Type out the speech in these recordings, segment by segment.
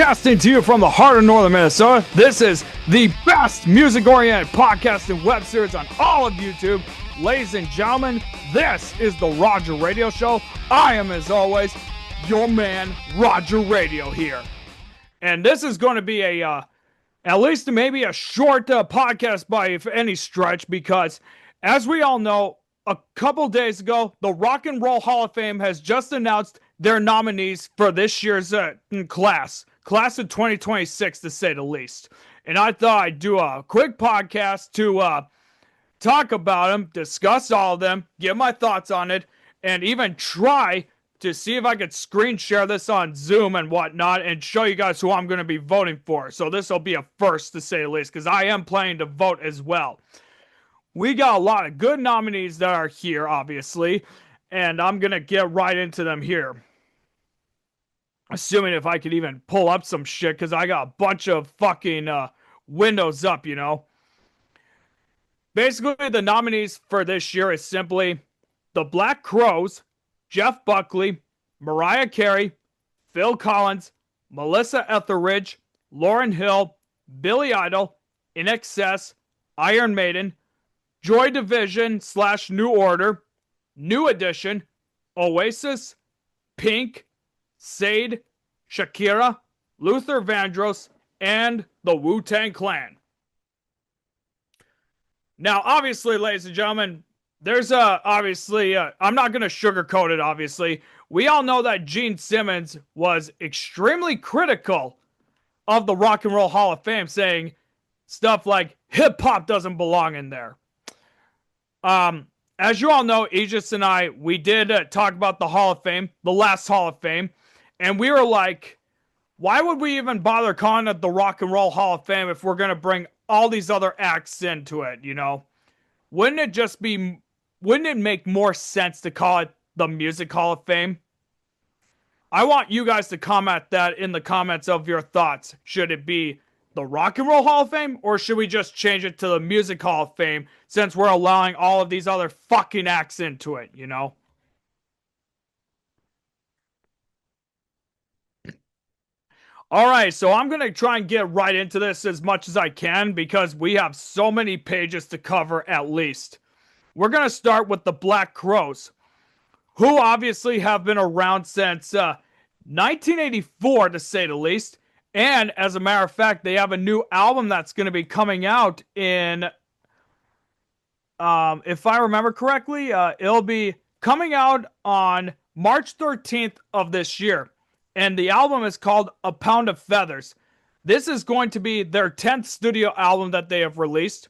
Broadcasting to you from the heart of northern Minnesota, this is the best music-oriented podcast and web series on all of YouTube. Ladies and gentlemen, this is the Roger Radio Show. I am, as always, your man, Roger Radio here. And this is going to be at least maybe a short podcast by any stretch, because as we all know, a couple days ago, the Rock and Roll Hall of Fame has just announced their nominees for this year's class of 2026, to say the least. And I thought I'd do a quick podcast to talk about them, discuss all of them, give my thoughts on it, and even try to see if I could screen share this on Zoom and whatnot and show you guys who I'm going to be voting for. So this will be a first, to say the least, because I am planning to vote as well. We got a lot of good nominees that are here, obviously, and I'm going to get right into them here. Assuming if I could even pull up some shit, because I got a bunch of fucking windows up, you know. Basically, the nominees for this year is simply the Black Crowes, Jeff Buckley, Mariah Carey, Phil Collins, Melissa Etheridge, Lauryn Hill, Billy Idol, INXS, Iron Maiden, Joy Division / New Order, New Edition, Oasis, Pink, Sade, Shakira, Luther Vandross, and the Wu-Tang Clan. Now, obviously, ladies and gentlemen, there's obviously, I'm not going to sugarcoat it, obviously. We all know that Gene Simmons was extremely critical of the Rock and Roll Hall of Fame, saying stuff like hip-hop doesn't belong in there. As you all know, Aegis and I, we did talk about the Hall of Fame, the last Hall of Fame, and we were like, why would we even bother calling it the Rock and Roll Hall of Fame if we're going to bring all these other acts into it, you know? Wouldn't it make more sense to call it the Music Hall of Fame? I want you guys to comment that in the comments of your thoughts. Should it be the Rock and Roll Hall of Fame, or should we just change it to the Music Hall of Fame, since we're allowing all of these other fucking acts into it, you know? Alright, so I'm going to try and get right into this as much as I can, because we have so many pages to cover at least. We're going to start with the Black Crowes, who obviously have been around since 1984, to say the least. And as a matter of fact, they have a new album that's going to be coming out in, if I remember correctly, it'll be coming out on March 13th of this year. And the album is called A Pound of Feathers. This is going to be their 10th studio album that they have released.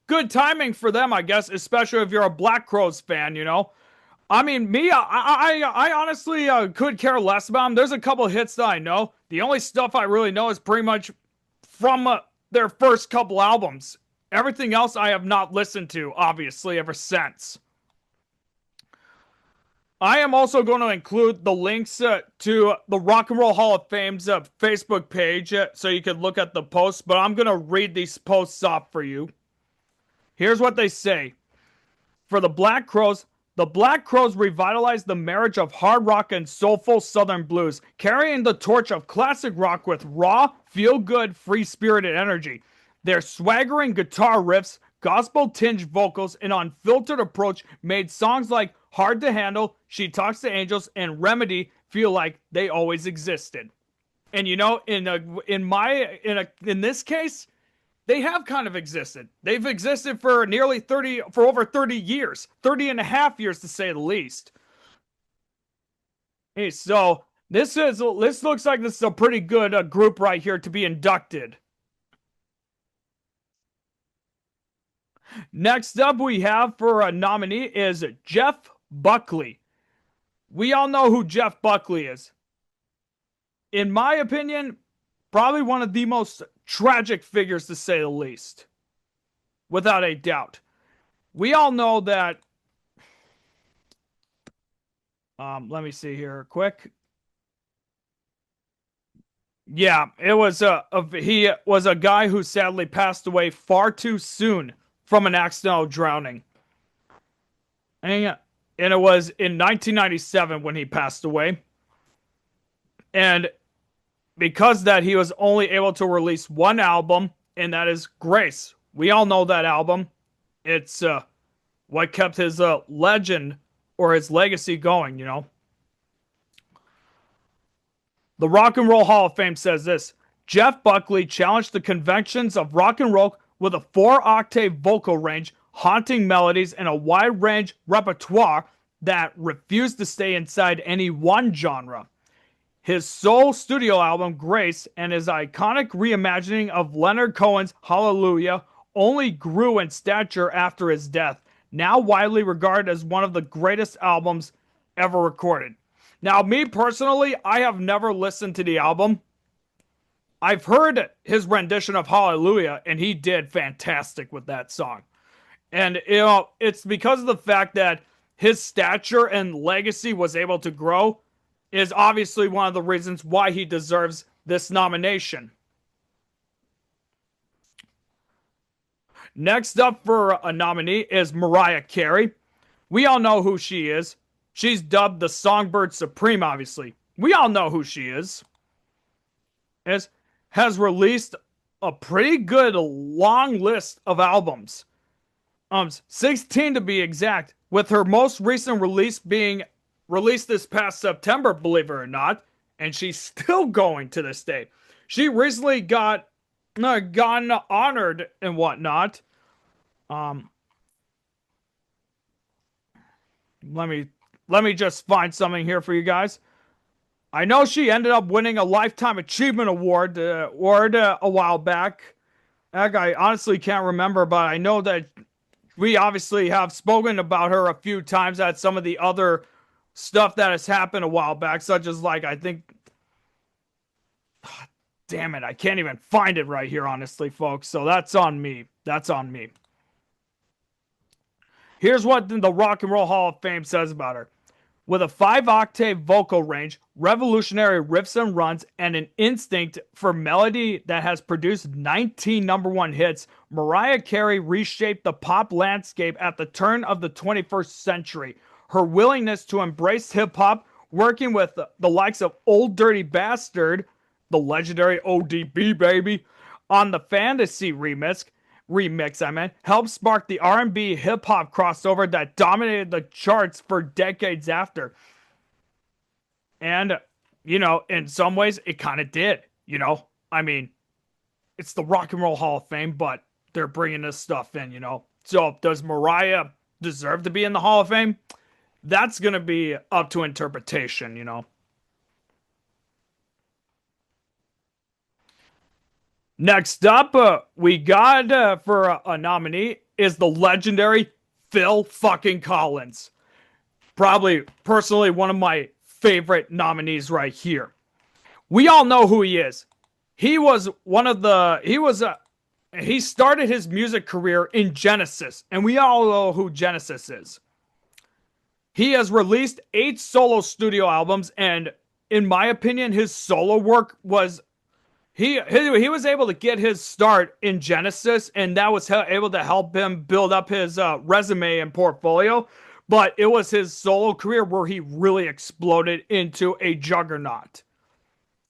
Good timing for them, I guess, especially if you're a Black Crowes fan, you know. I mean, me, I honestly could care less about them. There's a couple hits that I know. The only stuff I really know is pretty much from their first couple albums. Everything else I have not listened to, obviously, ever since. I am also going to include the links to the Rock and Roll Hall of Fame's Facebook page, so you can look at the posts, but I'm going to read these posts off for you. Here's what they say. For the Black Crowes revitalized the marriage of hard rock and soulful Southern blues, carrying the torch of classic rock with raw, feel-good, free-spirited energy. Their swaggering guitar riffs, gospel-tinged vocals, and unfiltered approach made songs like Hard to Handle, She Talks to Angels, and Remedy feel like they always existed. And you know, in this case, they have kind of existed. They've existed for over 30 years. 30 and a half years, to say the least. Hey, so this looks like this is a pretty good group right here to be inducted. Next up we have for a nominee is Jeff Buckley. We all know who Jeff Buckley is. In my opinion, probably one of the most tragic figures, to say the least. Without a doubt. We all know that... let me see here quick. Yeah, it was he was a guy who sadly passed away far too soon from an accidental drowning. And it was in 1997 when he passed away. And because that he was only able to release one album, and that is Grace. We all know that album. It's what kept his legend or his legacy going, you know. The Rock and Roll Hall of Fame says this: Jeff Buckley challenged the conventions of rock and roll with a 4-octave vocal range, haunting melodies, and a wide range repertoire that refused to stay inside any one genre. His sole studio album, Grace, and his iconic reimagining of Leonard Cohen's Hallelujah only grew in stature after his death, now widely regarded as one of the greatest albums ever recorded. Now, me personally, I have never listened to the album. I've heard his rendition of Hallelujah, and he did fantastic with that song. And, you know, it's because of the fact that his stature and legacy was able to grow is obviously one of the reasons why he deserves this nomination. Next up for a nominee is Mariah Carey. We all know who she is. She's dubbed the Songbird Supreme, obviously. We all know who she is. Has released a pretty good long list of albums. 16 to be exact, with her most recent release being released this past September, believe it or not, and she's still going to this day. She recently gotten honored and whatnot. Let me just find something here for you guys. I know she ended up winning a Lifetime Achievement Award a while back. I honestly can't remember, but I know that we obviously have spoken about her a few times at some of the other stuff that has happened a while back, such as like, I think, damn it, I can't even find it right here, honestly, folks. So that's on me. That's on me. Here's what the Rock and Roll Hall of Fame says about her. With a 5-octave vocal range, revolutionary riffs and runs, and an instinct for melody that has produced 19 #1 hits, Mariah Carey reshaped the pop landscape at the turn of the 21st century. Her willingness to embrace hip-hop, working with the likes of Old Dirty Bastard, the legendary ODB baby, on the Fantasy remix, helped spark the R&B hip-hop crossover that dominated the charts for decades after. And, you know, in some ways, it kind of did, you know? I mean, it's the Rock and Roll Hall of Fame, but they're bringing this stuff in, you know? So, does Mariah deserve to be in the Hall of Fame? That's going to be up to interpretation, you know? Next up, we got for a nominee is the legendary Phil fucking Collins. Probably personally one of my favorite nominees right here. We all know who he is. He was he started his music career in Genesis, and we all know who Genesis is. He has released 8 solo studio albums, and in my opinion, his solo work was he was able to get his start in Genesis, and that was able to help him build up his resume and portfolio. But it was his solo career where he really exploded into a juggernaut,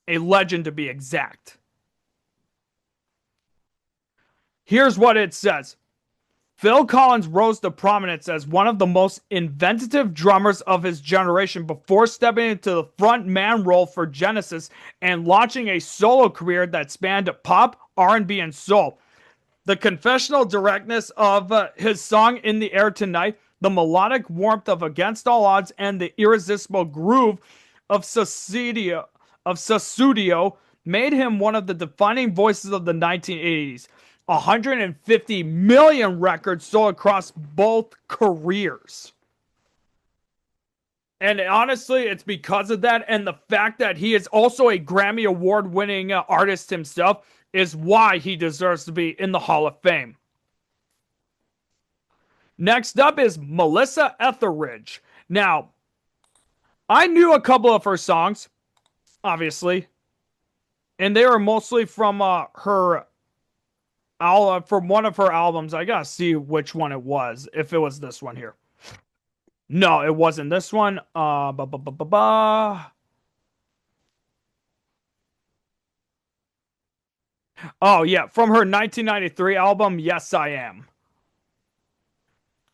a legend to be exact. Here's what it says. Phil Collins rose to prominence as one of the most inventive drummers of his generation before stepping into the front man role for Genesis and launching a solo career that spanned pop, R&B, and soul. The confessional directness of his song In the Air Tonight, the melodic warmth of Against All Odds, and the irresistible groove of Sussudio made him one of the defining voices of the 1980s. 150 million records sold across both careers. And honestly, it's because of that, and the fact that he is also a Grammy Award-winning artist himself is why he deserves to be in the Hall of Fame. Next up is Melissa Etheridge. Now, I knew a couple of her songs, obviously, and they were mostly from from one of her albums. I gotta see which one it was, if it was this one here. No, it wasn't this one. Oh yeah, from her 1993 album, Yes I Am.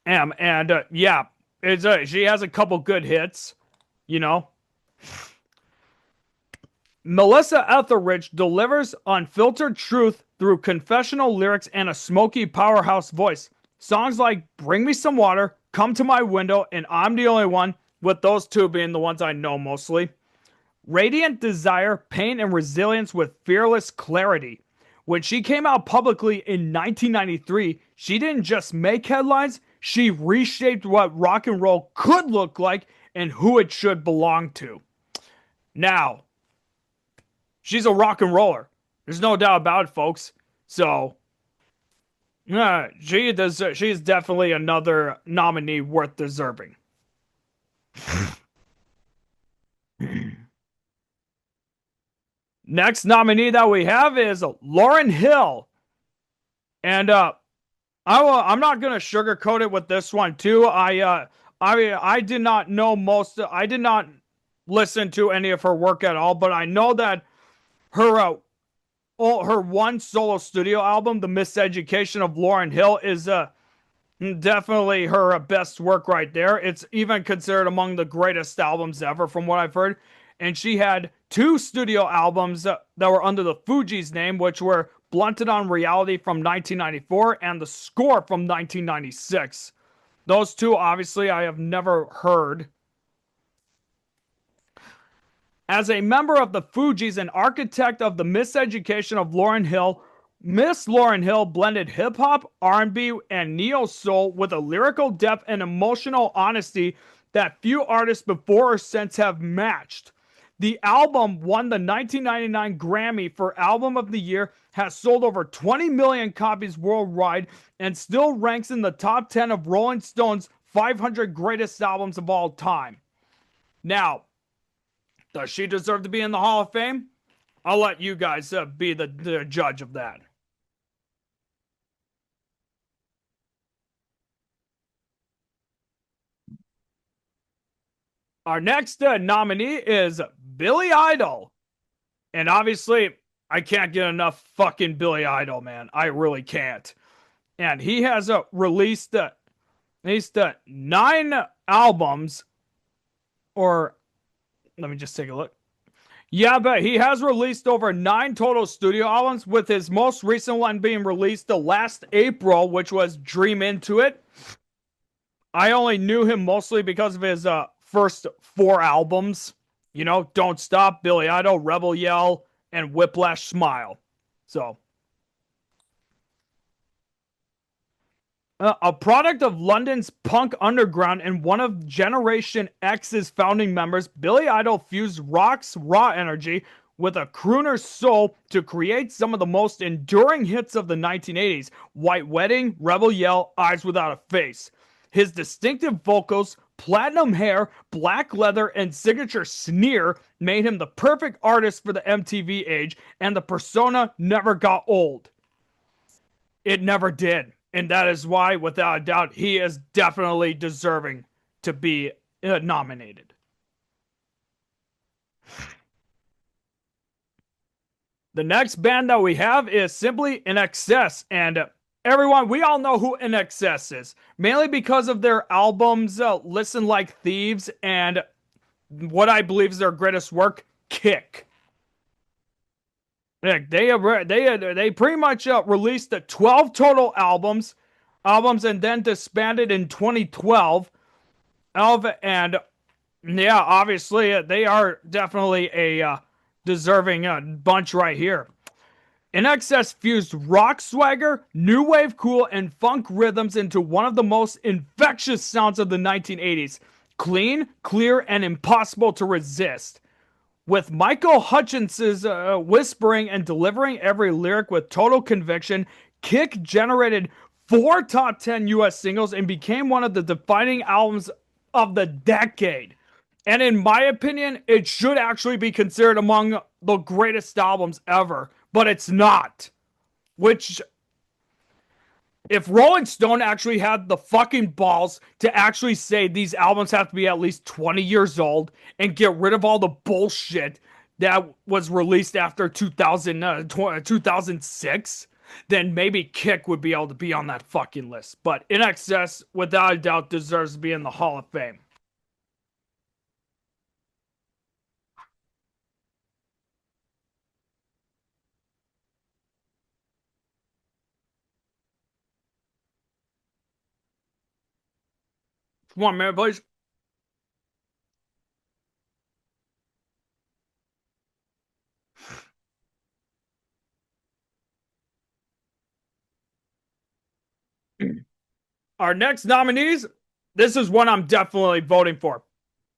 And yeah, she has a couple good hits, you know. Melissa Etheridge delivers unfiltered truth through confessional lyrics and a smoky powerhouse voice. Songs like Bring Me Some Water, Come to My Window, and I'm the Only One, with those two being the ones I know mostly. Radiant desire, pain, and resilience with fearless clarity. When she came out publicly in 1993, she didn't just make headlines, she reshaped what rock and roll could look like and who it should belong to. Now, she's a rock and roller. There's no doubt about it, folks. So, she does. She's definitely another nominee worth deserving. Next nominee that we have is Lauryn Hill, and I'm not gonna sugarcoat it with this one too. I did not know most. I did not listen to any of her work at all, but I know that her one solo studio album, The Miseducation of Lauryn Hill, is definitely her best work right there. It's even considered among the greatest albums ever, from what I've heard. And she had two studio albums that were under the Fugees name, which were Blunted on Reality from 1994 and The Score from 1996. Those two, obviously, I have never heard. As a member of the Fugees and architect of the miseducation of Lauryn Hill, Miss Lauryn Hill blended hip-hop, R&B, and neo-soul with a lyrical depth and emotional honesty that few artists before or since have matched. The album won the 1999 Grammy for Album of the Year, has sold over 20 million copies worldwide, and still ranks in the top 10 of Rolling Stone's 500 greatest albums of all time. Now, does she deserve to be in the Hall of Fame? I'll let you guys be the judge of that. Our next nominee is Billy Idol. And obviously, I can't get enough fucking Billy Idol, man. I really can't. And he has released at least 9 albums, or let me just take a look. Yeah, but he has released over 9 total studio albums, with his most recent one being released the last April, which was Dream Into It. I only knew him mostly because of his first 4 albums. You know, Don't Stop, Billy Idol, Rebel Yell, and Whiplash Smile. So, a product of London's punk underground and one of Generation X's founding members, Billy Idol fused rock's raw energy with a crooner's soul to create some of the most enduring hits of the 1980s: White Wedding, Rebel Yell, Eyes Without a Face. His distinctive vocals, platinum hair, black leather, and signature sneer made him the perfect artist for the MTV age, and the persona never got old. It never did. And that is why, without a doubt, he is definitely deserving to be nominated. The next band that we have is simply INXS. And everyone, we all know who INXS is, mainly because of their albums Listen Like Thieves and what I believe is their greatest work, Kick. They pretty much released 12 total albums, and then disbanded in 2012. And yeah, obviously they are definitely a deserving bunch right here. INXS fused rock swagger, new wave cool, and funk rhythms into one of the most infectious sounds of the 1980s. Clean, clear, and impossible to resist. With Michael Hutchence's whispering and delivering every lyric with total conviction, Kick generated 4 top 10 US singles and became one of the defining albums of the decade. And in my opinion, it should actually be considered among the greatest albums ever, but it's not. Which, if Rolling Stone actually had the fucking balls to actually say these albums have to be at least 20 years old and get rid of all the bullshit that was released after 2006, then maybe Kick would be able to be on that fucking list. But In Excess, without a doubt, deserves to be in the Hall of Fame. One minute, please. Our next nominees, this is one I'm definitely voting for.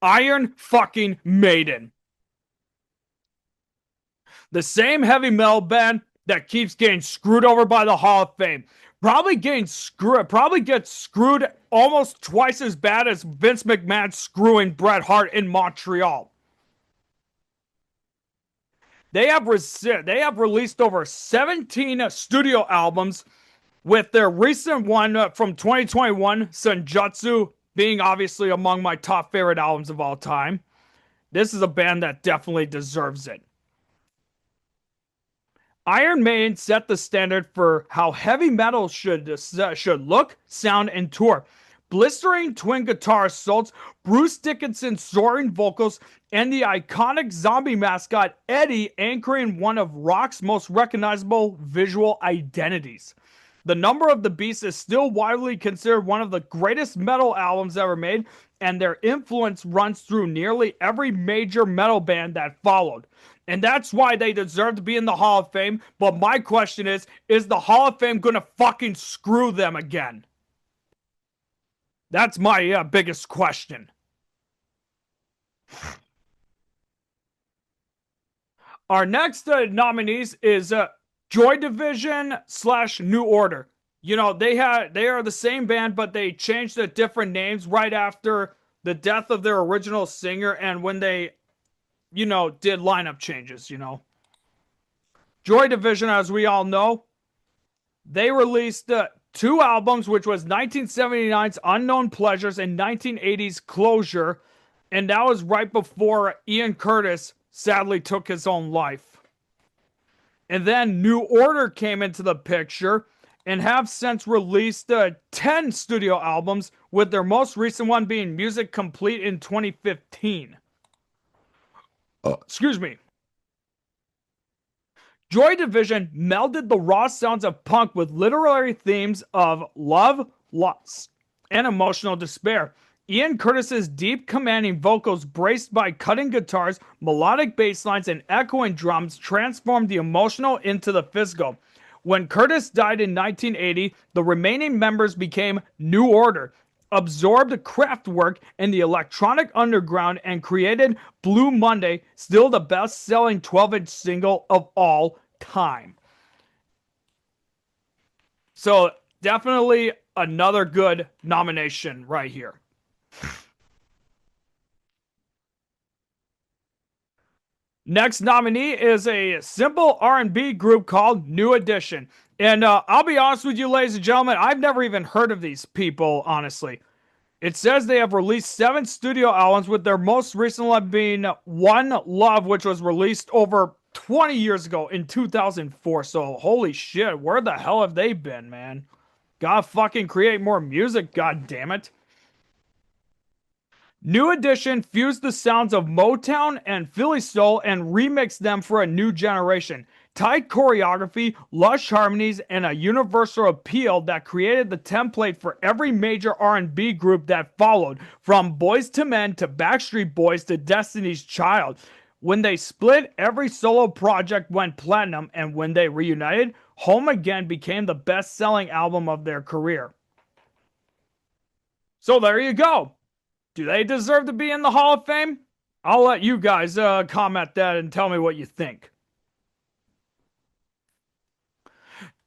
Iron fucking Maiden. The same heavy metal band that keeps getting screwed over by the Hall of Fame. Probably gets screwed almost twice as bad as Vince McMahon screwing Bret Hart in Montreal. They have released over 17 studio albums, with their recent one from 2021, Senjutsu, being obviously among my top favorite albums of all time. This is a band that definitely deserves it. Iron Maiden set the standard for how heavy metal should look, sound, and tour. Blistering twin guitar assaults, Bruce Dickinson's soaring vocals, and the iconic zombie mascot Eddie anchoring one of rock's most recognizable visual identities. The Number of the Beast is still widely considered one of the greatest metal albums ever made, and their influence runs through nearly every major metal band that followed. And that's why they deserve to be in the Hall of Fame. But my question is the Hall of Fame going to fucking screw them again? That's my biggest question. Our next nominees is Joy Division / New Order. You know, they are the same band, but they changed the different names right after the death of their original singer and when they, did lineup changes, Joy Division, as we all know, they released two albums, which was 1979's Unknown Pleasures and 1980's Closure, and that was right before Ian Curtis sadly took his own life. And then New Order came into the picture and have since released 10 studio albums, with their most recent one being Music Complete in 2015. Excuse me. Joy Division melded the raw sounds of punk with literary themes of love, loss, and emotional despair. Ian Curtis's deep, commanding vocals, braced by cutting guitars, melodic bass lines, and echoing drums, transformed the emotional into the physical. When Curtis died in 1980, the remaining members became New Order, absorbed Kraftwerk and the electronic underground, and created Blue Monday, still the best-selling 12-inch single of all time. So definitely another good nomination right here. Next nominee is a simple R&B group called New Edition. And I'll be honest with you, ladies and gentlemen, I've never even heard of these people, honestly. It says they have released 7 studio albums, with their most recent one being One Love, which was released over 20 years ago in 2004. So holy shit, where the hell have they been, man? Gotta fucking create more music, god damn it. New Edition fused the sounds of Motown and Philly Soul and remixed them for a new generation. Tight choreography, lush harmonies, and a universal appeal that created the template for every major R&B group that followed, from Boyz II Men to Backstreet Boys to Destiny's Child. When they split, every solo project went platinum, and when they reunited, Home Again became the best-selling album of their career. So there you go. Do they deserve to be in the Hall of Fame? I'll let you guys comment that and tell me what you think.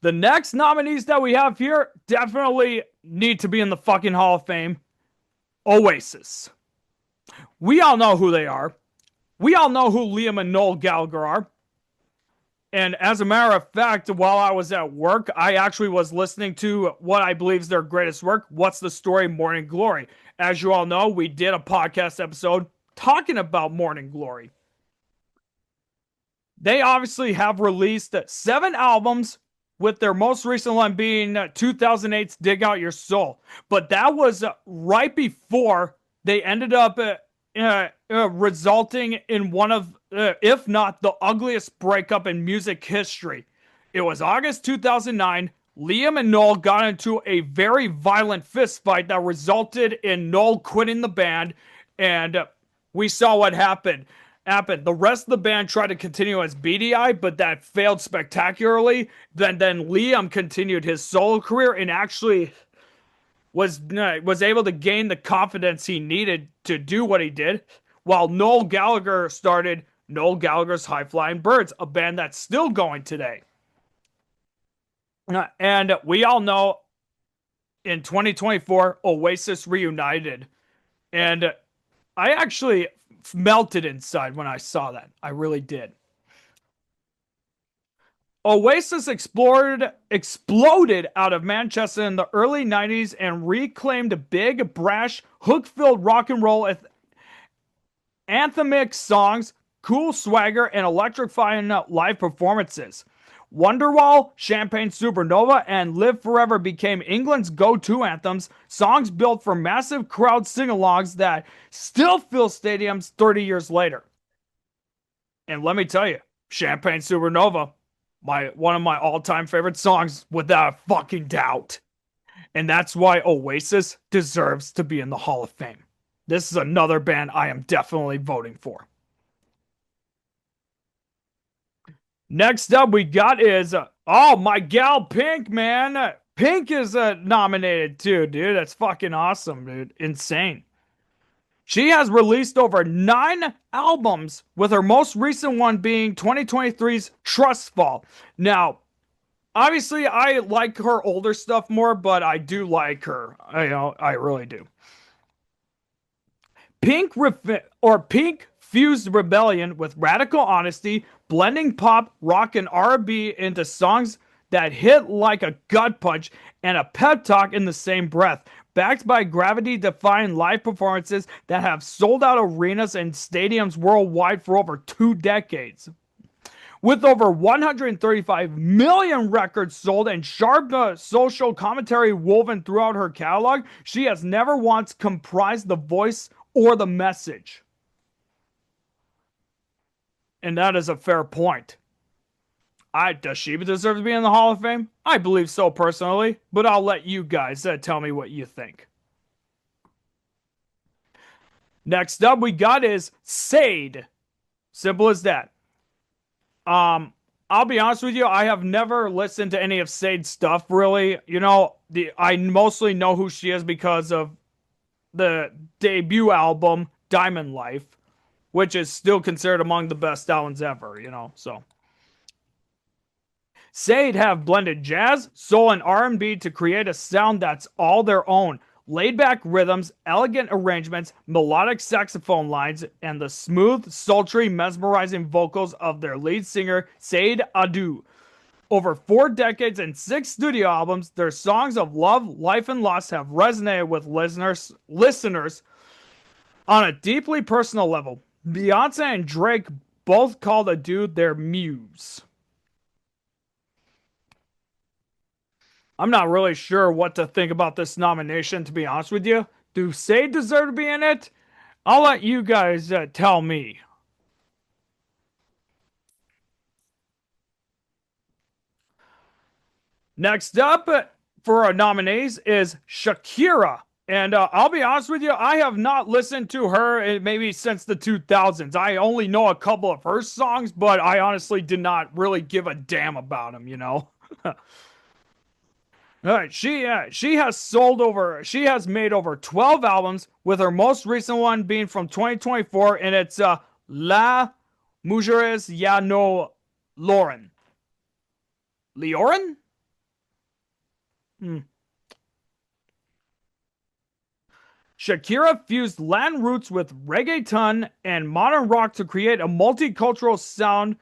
The next nominees that we have here definitely need to be in the fucking Hall of Fame. Oasis. We all know who they are. We all know who Liam and Noel Gallagher are. And as a matter of fact, while I was at work, I actually was listening to what I believe is their greatest work, What's the Story? Morning Glory. As you all know, we did a podcast episode talking about Morning Glory. They obviously have released 7 albums, with their most recent one being 2008's Dig Out Your Soul. But that was right before they ended up resulting in one of, if not the ugliest breakup in music history. It was August 2009. Liam and Noel got into a very violent fist fight that resulted in Noel quitting the band, and we saw what happened. The rest of the band tried to continue as BDI, but that failed spectacularly. Then Liam continued his solo career and actually was able to gain the confidence he needed to do what he did, while Noel Gallagher started Noel Gallagher's High Flying Birds, a band that's still going today. And we all know in 2024, Oasis reunited. And I actually melted inside when I saw that. I really did. Oasis exploded out of Manchester in the early 90s and reclaimed big, brash, hook-filled rock and roll with anthemic songs, cool swagger, and electrifying live performances. Wonderwall, Champagne Supernova, and Live Forever became England's go-to anthems, songs built for massive crowd sing-alongs that still fill stadiums 30 years later. And let me tell you, Champagne Supernova, one of my all-time favorite songs, without a fucking doubt. And that's why Oasis deserves to be in the Hall of Fame. This is another band I am definitely voting for. Next up we got is, my gal Pink, man. Pink is nominated too, dude. That's fucking awesome, dude. Insane. She has released over 9 albums, with her most recent one being 2023's Trust Fall. Now, obviously, I like her older stuff more, but I do like her. I really do. Pink fused rebellion with radical honesty, blending pop, rock, and R&B into songs that hit like a gut punch and a pep talk in the same breath, backed by gravity-defying live performances that have sold out arenas and stadiums worldwide for over 2 decades. With over 135 million records sold and sharp social commentary woven throughout her catalog, she has never once comprised the voice or the message. And that is a fair point. Does she deserve to be in the Hall of Fame? I believe so personally, but I'll let you guys tell me what you think. Next up we got is Sade. Simple as that. I'll be honest with you, I have never listened to any of Sade's stuff, really. I mostly know who she is because of the debut album, Diamond Life, which is still considered among the best albums ever, so. Sade have blended jazz, soul, and R&B to create a sound that's all their own. Laid-back rhythms, elegant arrangements, melodic saxophone lines, and the smooth, sultry, mesmerizing vocals of their lead singer, Sade Adu. Over 4 decades and 6 studio albums, their songs of love, life, and loss have resonated with listeners on a deeply personal level. Beyonce and Drake both called Adu their muse. I'm not really sure what to think about this nomination, to be honest with you. Do Sade deserve to be in it? I'll let you guys tell me. Next up for our nominees is Shakira. And I'll be honest with you, I have not listened to her maybe since the 2000s. I only know a couple of her songs, but I honestly did not really give a damn about them, All right, she has made over 12 albums, with her most recent one being from 2024, and it's La Mujeres Ya No Lauren. Leoren? Shakira fused Latin roots with reggaeton and modern rock to create a multicultural sound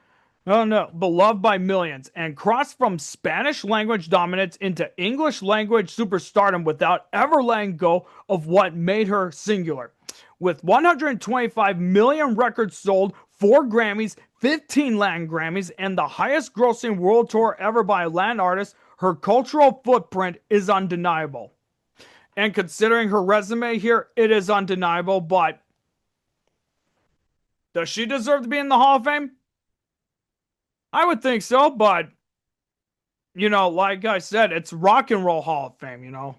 beloved by millions, and crossed from Spanish language dominance into English language superstardom without ever letting go of what made her singular. With 125 million records sold, 4 Grammys, 15 Latin Grammys, and the highest grossing world tour ever by a Latin artist, her cultural footprint is undeniable. And considering her resume here, it is undeniable, but does she deserve to be in the Hall of Fame? I would think so, but like I said, it's Rock and Roll Hall of Fame.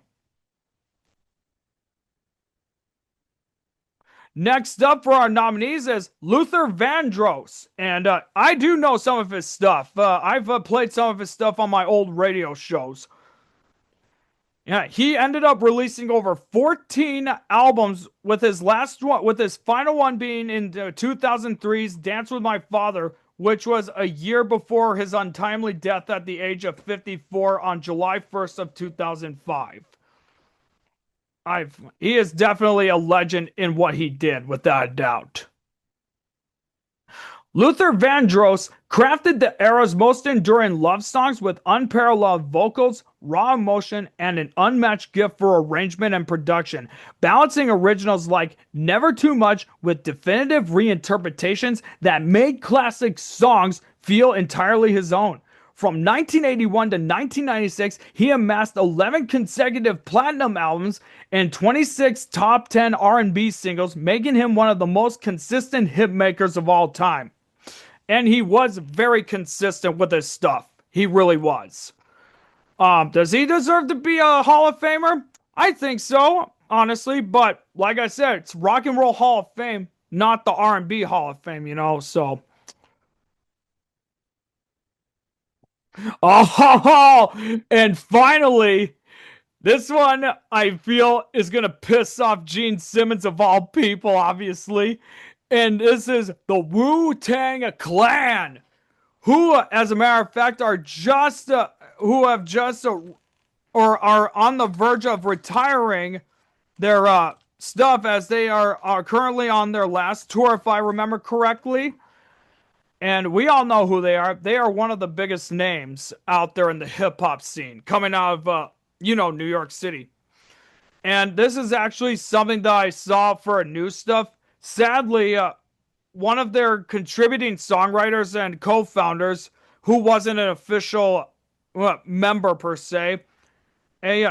Next up for our nominees is Luther Vandross. And I do know some of his stuff. I've played some of his stuff on my old radio shows. Yeah, he ended up releasing over 14 albums with his final one being in 2003's Dance with My Father, which was a year before his untimely death at the age of 54 on July 1st of 2005. He is definitely a legend in what he did, without a doubt. Luther Vandross crafted the era's most enduring love songs with unparalleled vocals, raw emotion, and an unmatched gift for arrangement and production, balancing originals like Never Too Much with definitive reinterpretations that made classic songs feel entirely his own. From 1981 to 1996, he amassed 11 consecutive platinum albums and 26 top 10 R&B singles, making him one of the most consistent hit makers of all time. And he was very consistent with his stuff. He really was. Does he deserve to be a Hall of Famer? I think so, honestly. But like I said, it's Rock and Roll Hall of Fame, not the R&B Hall of Fame, so. Oh, and finally, this one I feel is going to piss off Gene Simmons of all people, obviously. And this is the Wu-Tang Clan, who, as a matter of fact, are or are on the verge of retiring their stuff, as they are currently on their last tour, if I remember correctly. And we all know who they are. They are one of the biggest names out there in the hip hop scene, coming out of New York City. And this is actually something that I saw for new stuff. Sadly, one of their contributing songwriters and co-founders, who wasn't an official member per se,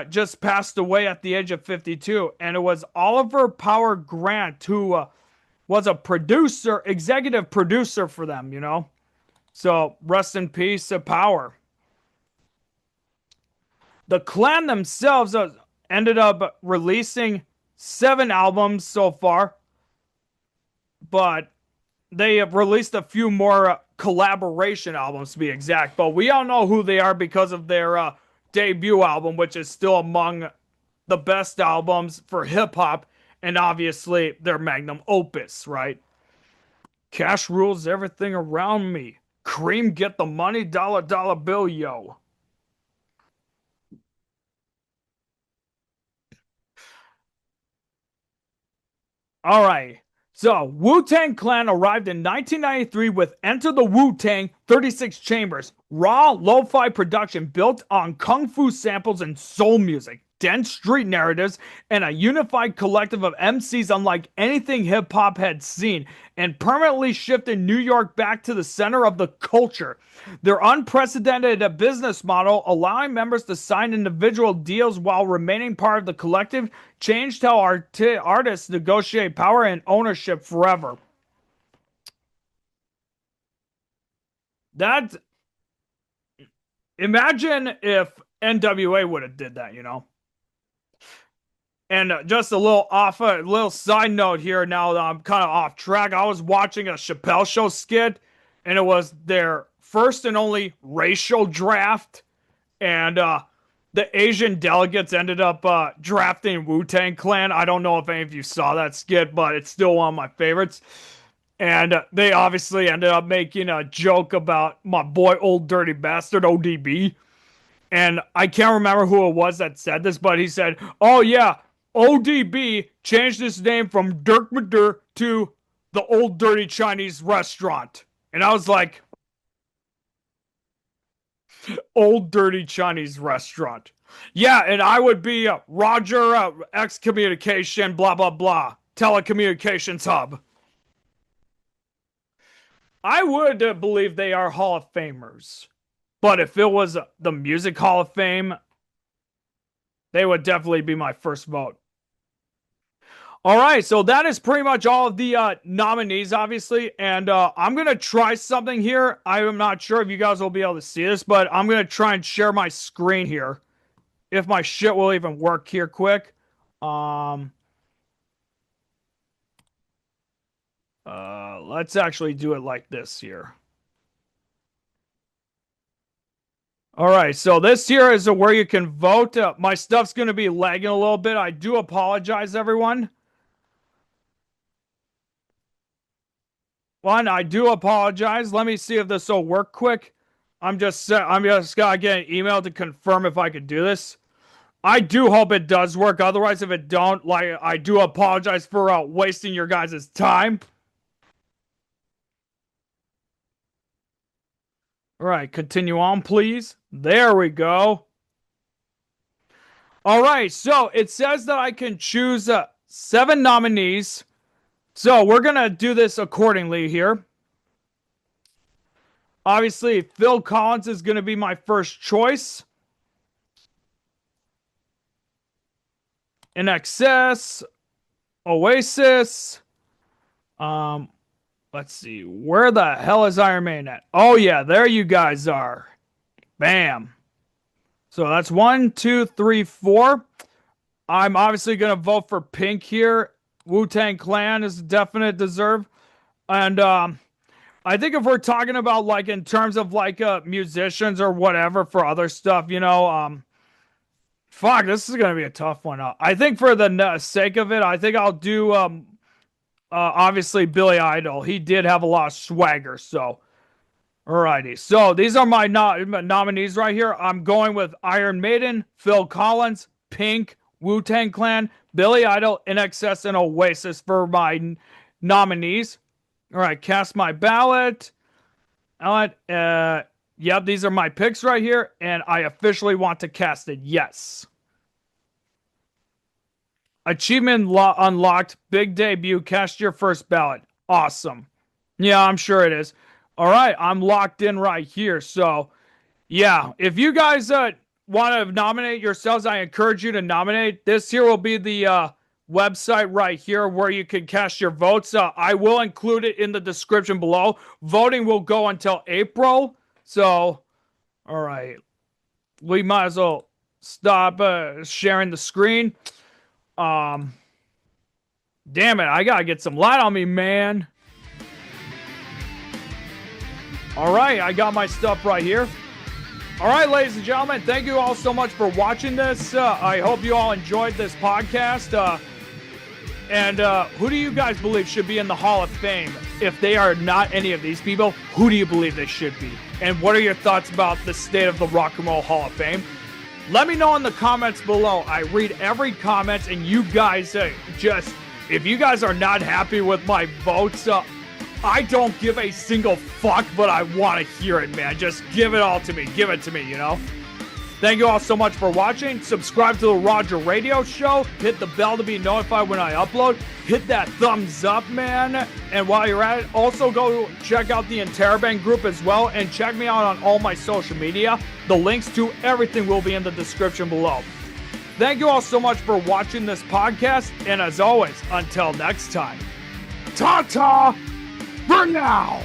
just passed away at the age of 52. And it was Oliver Power Grant, who was a executive producer for them. So rest in peace, Power. The Clan themselves ended up releasing 7 albums so far, but they have released a few more collaboration albums, to be exact. But we all know who they are because of their debut album, which is still among the best albums for hip-hop, and obviously their magnum opus, right? Cash rules everything around me. Cream, get the money, dollar, dollar bill, yo. All right. So, Wu-Tang Clan arrived in 1993 with Enter the Wu-Tang 36 Chambers, raw lo-fi production built on kung fu samples and soul music, dense street narratives, and a unified collective of MCs unlike anything hip-hop had seen, and permanently shifted New York back to the center of the culture. Their unprecedented business model, allowing members to sign individual deals while remaining part of the collective, changed how artists negotiate power and ownership forever. That Imagine if NWA would have did that. And just a little side note here. Now that I'm kind of off track, I was watching a Chappelle Show skit, and it was their first and only racial draft, and the Asian delegates ended up drafting Wu-Tang Clan. I don't know if any of you saw that skit, but it's still one of my favorites. And they obviously ended up making a joke about my boy, Old Dirty Bastard, ODB. And I can't remember who it was that said this, but he said, "Oh yeah, ODB changed his name from Dirk Madur to the Old Dirty Chinese Restaurant." And I was like, Old Dirty Chinese Restaurant. Yeah, and I would be Roger X Communication, blah, blah, blah. Telecommunications Hub. I would believe they are Hall of Famers. But if it was the Music Hall of Fame, they would definitely be my first vote. All right, so that is pretty much all of the nominees, obviously. And I'm going to try something here. I am not sure if you guys will be able to see this, but I'm going to try and share my screen here. If my shit will even work here quick. Let's actually do it like this here. All right, so this here is where you can vote. My stuff's going to be lagging a little bit. I do apologize, everyone. One, I do apologize. Let me see if this will work quick. I'm just gotta get an email to confirm if I could do this. I do hope it does work. Otherwise, if it don't, like, I do apologize for wasting your guys' time. All right, continue on, please. There we go. All right, so it says that I can choose 7 nominees. So we're going to do this accordingly here. Obviously, Phil Collins is going to be my first choice. In Excess, Oasis. Let's see. Where the hell is Iron Maiden at? Oh, yeah, there you guys are. Bam. So that's 1, 2, 3, 4. I'm obviously going to vote for Pink here. Wu-Tang Clan is a definite deserve. And I think if we're talking about, like, in terms of, like, musicians or whatever for other stuff, you know, fuck, this is going to be a tough one. I think for the sake of it, I think I'll do, obviously, Billy Idol. He did have a lot of swagger, so. Alrighty, so these are my nominees right here. I'm going with Iron Maiden, Phil Collins, Pink, Wu-Tang Clan, Billy Idol, INXS, and Oasis for my nominees. All right, cast my ballot. Yep, these are my picks right here, and I officially want to cast it. Yes. Achievement unlocked. Big debut. Cast your first ballot. Awesome. Yeah, I'm sure it is. All right, I'm locked in right here. So, yeah, if you guys want to nominate yourselves, I encourage you to nominate. This here will be the website right here where you can cast your votes. I will include it in the description below. Voting will go until April. So, all right, we might as well stop sharing the screen. Damn it, I gotta get some light on me, man. All right, I got my stuff right here. All right, ladies and gentlemen, thank you all so much for watching this. I hope you all enjoyed this podcast. And who do you guys believe should be in the Hall of Fame? If they are not any of these people, who do you believe they should be? And what are your thoughts about the state of the Rock and Roll Hall of Fame? Let me know in the comments below. I read every comment, and you guys if you guys are not happy with my votes, I don't give a single fuck, but I want to hear it, man. Just give it all to me. Give it to me, you know? Thank you all so much for watching. Subscribe to the Roger Radio Show. Hit the bell to be notified when I upload. Hit that thumbs up, man. And while you're at it, also go check out the Interrobang group as well. And check me out on all my social media. The links to everything will be in the description below. Thank you all so much for watching this podcast. And as always, until next time, ta-ta! For now!